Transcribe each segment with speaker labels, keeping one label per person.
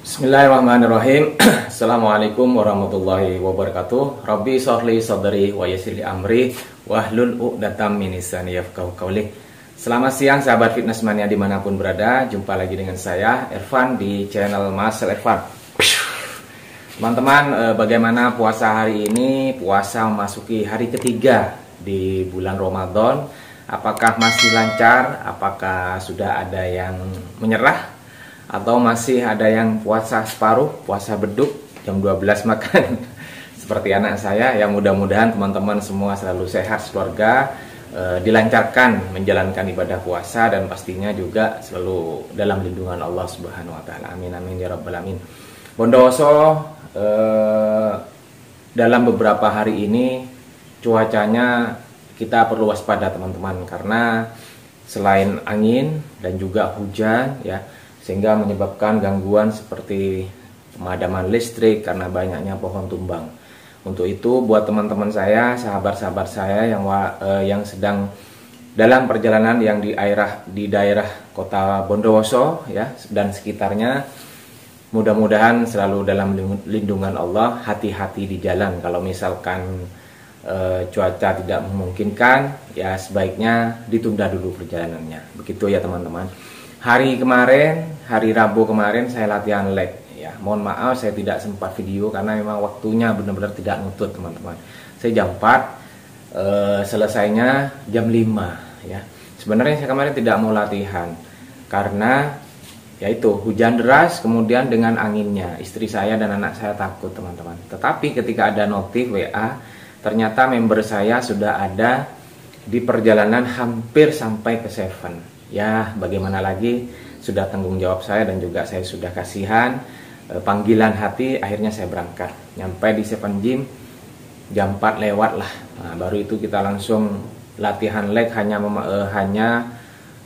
Speaker 1: Bismillahirrahmanirrahim. Assalamualaikum warahmatullahi wabarakatuh. Rabbi sholli sadri wa yassir li amri wahlul 'uqdatam min lisani yafqahu qawli. Selamat siang sahabat fitness mania dimanapun berada. Jumpa lagi dengan saya Irfan di channel Marcel Irfan. Teman-teman, bagaimana puasa hari ini? Puasa memasuki hari ketiga di bulan Ramadan. Apakah masih lancar? Apakah sudah ada yang menyerah? Atau masih ada yang puasa separuh, puasa beduk, jam 12 makan seperti anak saya. Ya, mudah-mudahan teman-teman semua selalu sehat keluarga, dilancarkan menjalankan ibadah puasa, dan pastinya juga selalu dalam lindungan Allah Subhanahu wa taala. Amin amin ya rabbal alamin. Bondowoso, dalam beberapa hari ini cuacanya kita perlu waspada teman-teman, karena selain angin dan juga hujan ya, sehingga menyebabkan gangguan seperti pemadaman listrik karena banyaknya pohon tumbang. Untuk itu buat teman-teman saya, sahabat-sahabat saya yang sedang dalam perjalanan yang di daerah kota Bondowoso ya dan sekitarnya, mudah-mudahan selalu dalam lindungan Allah, hati-hati di jalan. Kalau misalkan cuaca tidak memungkinkan, ya sebaiknya ditunda dulu perjalanannya. Begitu ya teman-teman. Hari Rabu kemarin saya latihan leg ya. Mohon maaf saya tidak sempat video karena memang waktunya benar-benar tidak nutut teman-teman. Saya jam 4, selesainya jam 5 ya. Sebenarnya saya kemarin tidak mau latihan karena yaitu hujan deras, kemudian dengan anginnya. Istri saya dan anak saya takut teman-teman. Tetapi ketika ada notif WA, ternyata member saya sudah ada di perjalanan hampir sampai ke Seven. Ya, bagaimana lagi, sudah tanggung jawab saya dan juga saya sudah kasihan, panggilan hati, akhirnya saya berangkat. Nyampe di Seven Gym jam 4 lewat lah. Nah, baru itu kita langsung latihan leg, hanya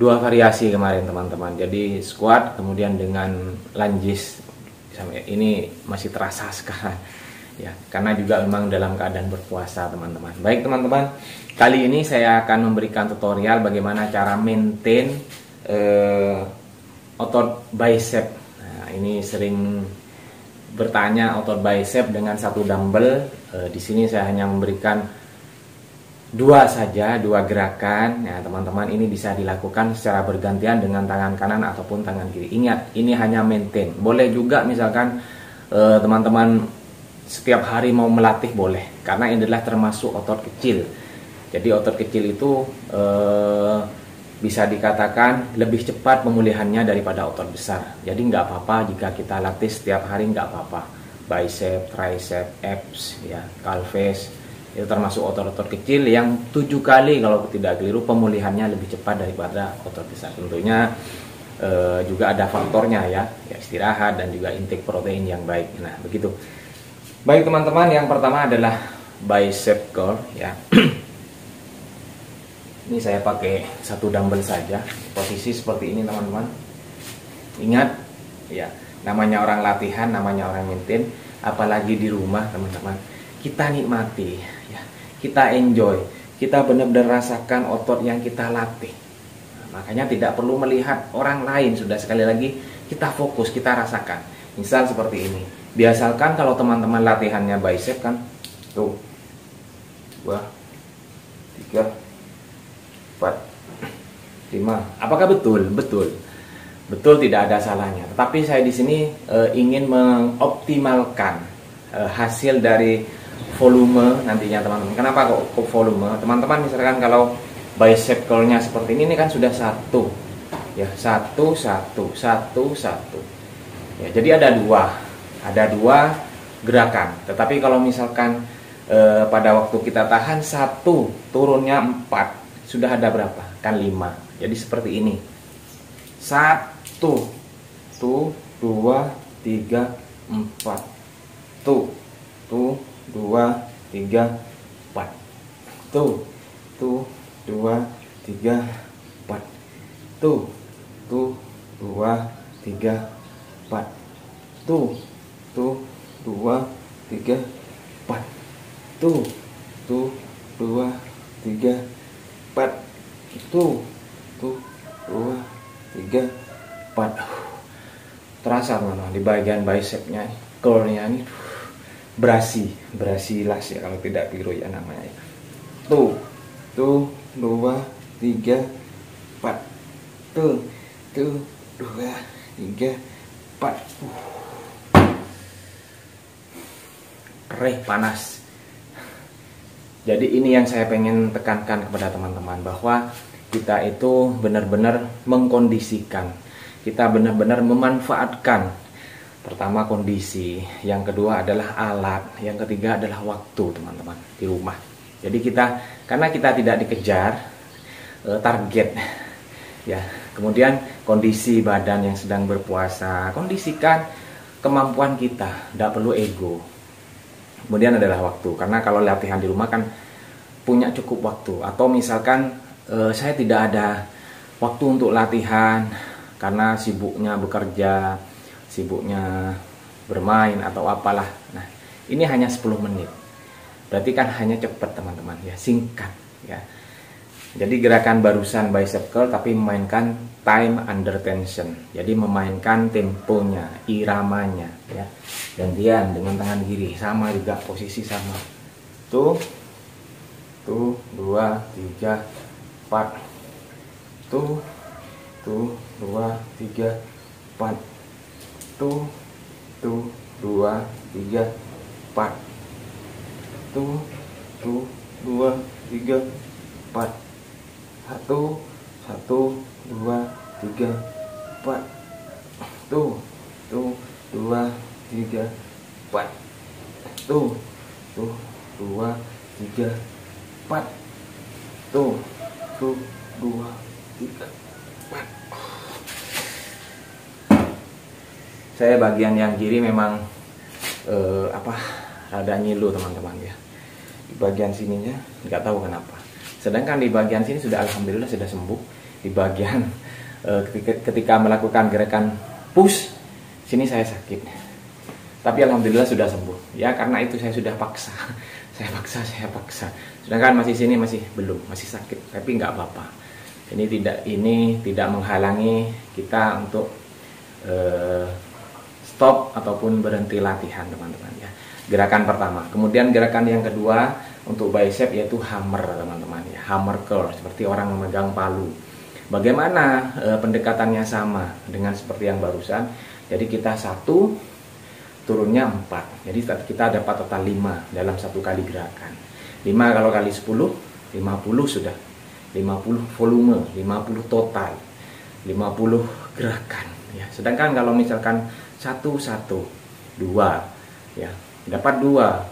Speaker 1: 2 variasi kemarin teman-teman. Jadi squat kemudian dengan lunges. Sampai ini masih terasa sekarang ya, karena juga memang dalam keadaan berpuasa teman-teman. Baik teman-teman, kali ini saya akan memberikan tutorial bagaimana cara maintain otot bicep. Nah, ini sering bertanya otot bicep dengan satu dumbbell. Di sini saya hanya memberikan 2 gerakan ya teman-teman. Ini bisa dilakukan secara bergantian dengan tangan kanan ataupun tangan kiri. Ingat, ini hanya maintain. Boleh juga misalkan teman-teman setiap hari mau melatih boleh, karena ini adalah termasuk otot kecil. Jadi otot kecil itu bisa dikatakan lebih cepat pemulihannya daripada otot besar. Jadi nggak apa-apa jika kita latih setiap hari, nggak apa-apa. Bicep, tricep, abs, ya, calves, itu termasuk otot-otot kecil yang 7 kali kalau tidak keliru pemulihannya lebih cepat daripada otot besar. Tentunya juga ada faktornya ya istirahat dan juga intake protein yang baik. Nah begitu. Baik teman-teman, yang pertama adalah bicep curl ya. Ini saya pakai 1 dumbbell saja, posisi seperti ini teman-teman. Ingat ya, namanya orang latihan, namanya orang maintain, apalagi di rumah teman-teman. Kita nikmati ya, kita enjoy, kita benar-benar rasakan otot yang kita latih. Nah, makanya tidak perlu melihat orang lain, sudah sekali lagi kita fokus, kita rasakan. Misal seperti ini. Biasakan kalau teman-teman latihannya bicep kan, tuh 2, 3, 4, 5. Apakah betul? Betul, tidak ada salahnya. Tetapi saya di sini ingin mengoptimalkan hasil dari volume nantinya teman-teman. Kenapa kok volume? Teman-teman misalkan kalau bicep curl-nya seperti ini kan sudah 1 ya, 1. Ya, jadi ada 2 gerakan. Tetapi kalau misalkan pada waktu kita tahan 1, turunnya 4, sudah ada berapa? Kan 5. Jadi seperti ini. 1, 2, 3, 4. 2, 3, 4. 2, 3, 4. 2, 3, 4. 2, 3, 4. 2, 3, 4. 2, 3, 4. terasa teman-teman di bagian bicepnya, curlnya ini berasi las ya kalau tidak keliru ya namanya ya. Tuh 2 3 4, tuh 2 3 4. Perih panas. Jadi ini yang saya pengen tekankan kepada teman-teman, bahwa kita itu benar-benar mengkondisikan, kita benar-benar memanfaatkan. Pertama kondisi, yang kedua adalah alat, yang ketiga adalah waktu teman-teman di rumah. Jadi karena kita tidak dikejar target ya, kemudian kondisi badan yang sedang berpuasa, kondisikan kemampuan kita, tidak perlu ego. Kemudian adalah waktu, karena kalau latihan di rumah kan punya cukup waktu. Atau misalkan saya tidak ada waktu untuk latihan karena sibuknya bekerja, sibuknya bermain atau apalah. Nah, ini hanya 10 menit. Berarti kan hanya cepat teman-teman ya, singkat ya. Jadi gerakan barusan bicep curl tapi memainkan time under tension. Jadi memainkan temponya, iramanya ya. Gantian dengan tangan kiri, sama juga posisi sama. Tuh 2 3 4. Tuh 2 3 4. Tuh 2 3 4. Tuh 2 3 4. 1 2 3 4. Tuh 2 3 4. Tuh 2 3 4. Tuh 2 3 4. Saya bagian yang kiri memang rada nyilu teman-teman ya. Di bagian sininya nggak tahu kenapa. Sedangkan di bagian sini sudah alhamdulillah sudah sembuh. Di bagian ketika melakukan gerakan push sini saya sakit. Tapi alhamdulillah sudah sembuh. Ya karena itu saya sudah paksa. Saya paksa. Sedangkan sini masih belum, masih sakit. Tapi nggak apa-apa. Ini tidak menghalangi kita untuk stop ataupun berhenti latihan teman-teman ya. Gerakan pertama. Kemudian gerakan yang kedua untuk bicep yaitu hammer teman-teman ya. Hammer curl seperti orang memegang palu. Bagaimana pendekatannya sama dengan seperti yang barusan. Jadi kita 1 turunnya 4. Jadi kita dapat total 5 dalam satu kali gerakan. 5 kalau kali 10 50 sudah. 50 volume, 50 total. 50 gerakan ya. Sedangkan kalau misalkan 1 2 ya, dapat 2.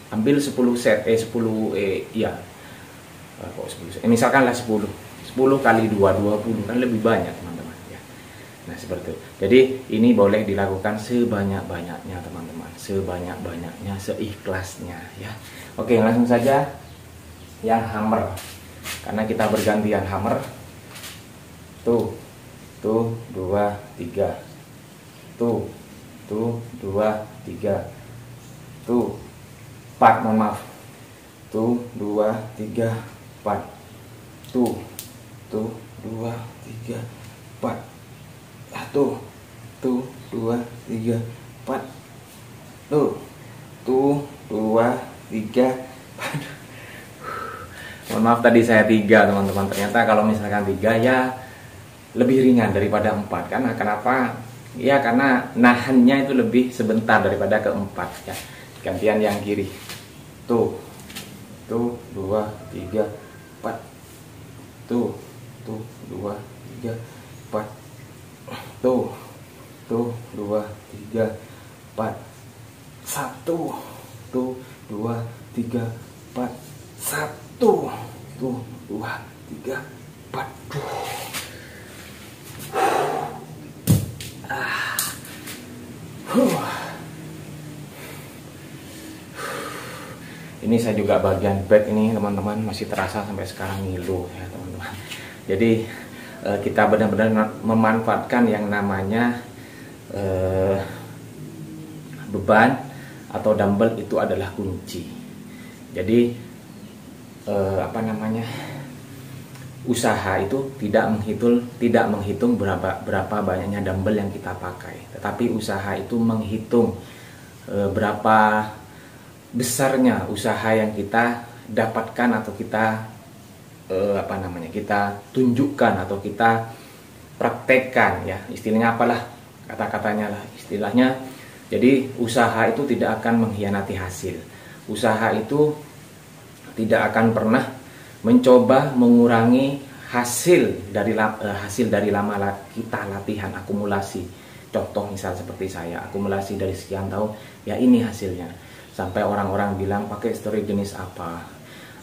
Speaker 1: Ambil 10 set misalkanlah 10 kali 2 20 kan lebih banyak teman-teman ya. Nah seperti itu. Jadi ini boleh dilakukan sebanyak-banyaknya teman-teman, sebanyak-banyaknya, seikhlasnya ya. Oke, langsung saja yang hammer, karena kita bergantian hammer. Tuh 2 3. Tuh 2 3. Tuh 4, mohon maaf. Tuh 2 3 4. Tuh 2 3 4. Tuh 2 3 4. Tuh 2 3. Mohon maaf tadi saya 3 teman-teman. Ternyata kalau misalkan 3 ya lebih ringan daripada 4. Karena kenapa? Ya karena nahannya itu lebih sebentar daripada ke 4 ya. Gantian yang kiri. Tuh 2 3 4. Tuh 2 3 4. Tuh 2 3 4. 1. Tuh 2 3 4. 1. Tuh 2 3 4. Ini saya juga bagian back ini teman-teman masih terasa sampai sekarang ngilu ya teman-teman. Jadi kita benar-benar memanfaatkan yang namanya beban atau dumbbell itu adalah kunci. Jadi usaha itu tidak menghitung berapa banyaknya dumbbell yang kita pakai, tetapi usaha itu menghitung berapa besarnya usaha yang kita dapatkan atau kita kita tunjukkan atau kita praktekkan, ya istilahnya apalah kata-katanya lah istilahnya. Jadi usaha itu tidak akan mengkhianati hasil. Usaha itu tidak akan pernah mencoba mengurangi hasil dari lama kita latihan, akumulasi. Contoh misal seperti saya, akumulasi dari sekian tahun, ya ini hasilnya. Sampai orang-orang bilang pakai steroid jenis apa,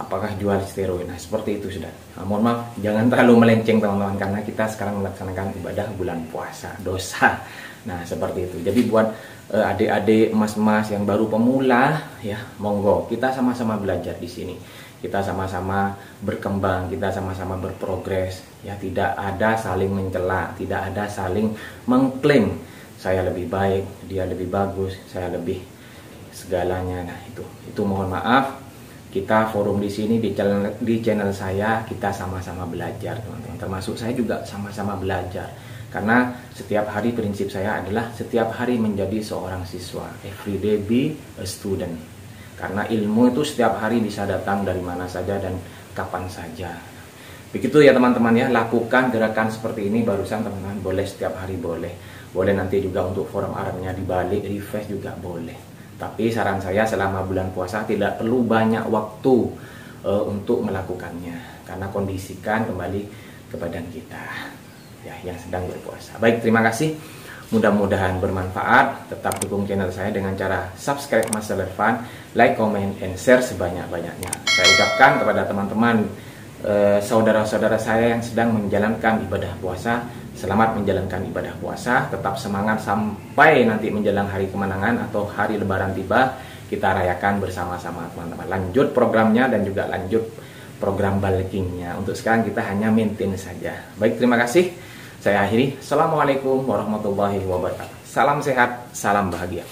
Speaker 1: apakah jual steroid. Nah seperti itu sudah. Nah, mohon maaf, jangan terlalu melenceng teman-teman, karena kita sekarang melaksanakan ibadah bulan puasa, dosa. Nah seperti itu. Jadi buat adik-adik emas-emas yang baru pemula, ya monggo kita sama-sama belajar di sini. Kita sama-sama berkembang, kita sama-sama berprogres. Ya tidak ada saling mencela, tidak ada saling mengklaim saya lebih baik, dia lebih bagus, saya lebih segalanya. Nah itu mohon maaf. Kita forum di sini di channel saya, kita sama-sama belajar teman-teman. Termasuk saya juga sama-sama belajar. Karena setiap hari prinsip saya adalah setiap hari menjadi seorang siswa. Every day be a student. Karena ilmu itu setiap hari bisa datang dari mana saja dan kapan saja. Begitu ya teman-teman ya, lakukan gerakan seperti ini barusan teman-teman. Boleh setiap hari boleh. Boleh nanti juga untuk forum Arabnya dibalik, refresh juga boleh. Tapi saran saya selama bulan puasa tidak perlu banyak waktu untuk melakukannya. Karena kondisikan kembali ke badan kita ya yang sedang berpuasa. Baik, terima kasih. Mudah-mudahan bermanfaat. Tetap dukung channel saya dengan cara subscribe Mas Irfan, like, comment, and share sebanyak-banyaknya. Saya ucapkan kepada teman-teman, saudara-saudara saya yang sedang menjalankan ibadah puasa, selamat menjalankan ibadah puasa. Tetap semangat sampai nanti menjelang hari kemenangan atau hari lebaran tiba. Kita rayakan bersama-sama teman-teman. Lanjut programnya dan juga lanjut program bulkingnya. Untuk sekarang kita hanya maintain saja. Baik, terima kasih. Saya akhiri. Assalamualaikum warahmatullahi wabarakatuh. Salam sehat, salam bahagia.